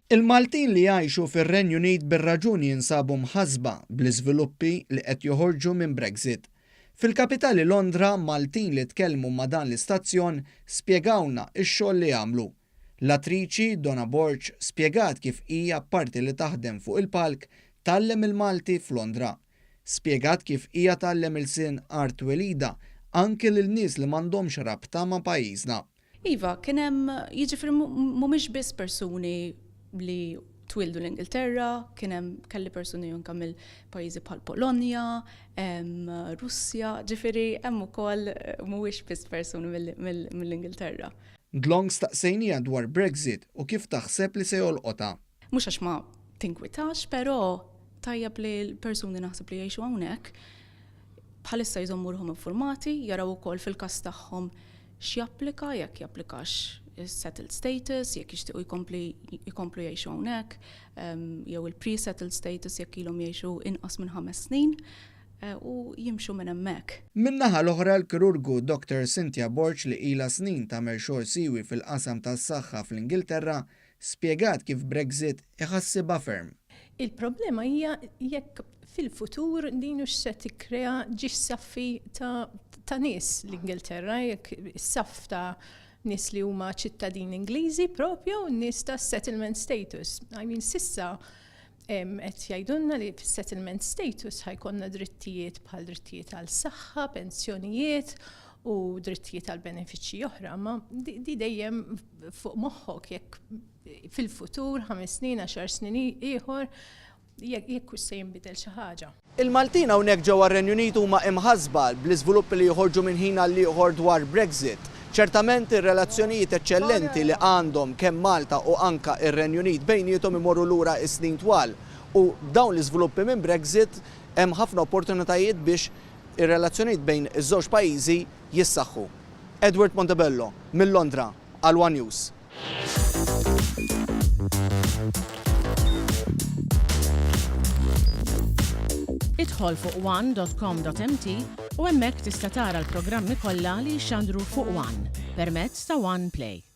Il-Maltin li jgħixu fir-Renju Unit bir-raġuni jinsabu mħasba bl-iżviluppi li qed joħorġu minn Brexit. Fil-kapitali Londra, Maltin li tkellmu ma' dan l-istazzjon spjegawna x-xogħol li jagħmlu. L-attriċi Donna Borch spjegat kif hija parti li taħdem fuq il-palk tgħallem il-Malti f'Londra. Spjegat kif hija tgħallem il-sin art welida anke lil nies li m'għandhomx rabta ma' pajjiżna. Iva, kien hemm jiġifieri mhumiex biss persuni li twildu l-Ingilterra, kelli persuni anke mill-pajjiżi bħal Polonja, Russja, ġifieri hemm ukoll mhuwiex biss persuni mill-Ingilterra. Dlong staqsejnija dwar Brexit u kif taħseb li se jolqotha. Mhux għax ma tinkwitax, però tajjeb li l-persuni naħseb li jgħixu hawnhekk bħalissa jżommurhom informati, jaraw ukoll fil-każ tagħhom x'japplika jekk japplikax settled status, jekk jixtiequ jkomplu jgħixu hawnhekk, jew il-pre-settled status jekk ilhom jgħixu inqas minn 5 snin u jimxu minn hemmhekk. Min-naħa l-oħra l-kirurgu Dr. Cynthia Borch li ilha snin tagħmel xogħol siwi fil-qasam tas-saħħa fl-Ingilterra spjegat kif Brexit iħassibha ferm. Il-problema hija jekk fil-futur din se tikkrea ġiex saffi ta' nies l-Ingilterra, jekk is-saff ta' nies li huma ċittadini Ingliżi propju nies ta' settlement status. Sissa qed jgħidulna li fis-settlement status ħajkonna drittijiet bħal drittijiet għal saħħa, pensjonijiet u drittijiet għal benefiċċji oħra, ma di dejjem fuq moħħok jekk fil-futur 5 snin, 10 snin ieħor jekk se jinbidel xi ħaġa. Il-Maltin hawnhekk ġewwa r-Renju Unit huma imħasba bl-iżviluppi li joħorġu minn ħin għal ieħor dwar Brexit. Ċertament ir-relazzjonijiet eċċellenti li għandhom kemm Malta u anka ir-Renju Unit bejniethom imorru lura s-snin twal u dawn l-iżviluppi minn Brexit hemm ħafna opportunitajiet biex ir-relazzjonijiet bejn iż-żewġ pajjiżi jissaħħu. Edward Montebello mill-Londra għal One News. Idħol fuq one.com.mt u hemmhekk tista' tara l-programmi kollha li jxandru fuq One permezz ta' One Play.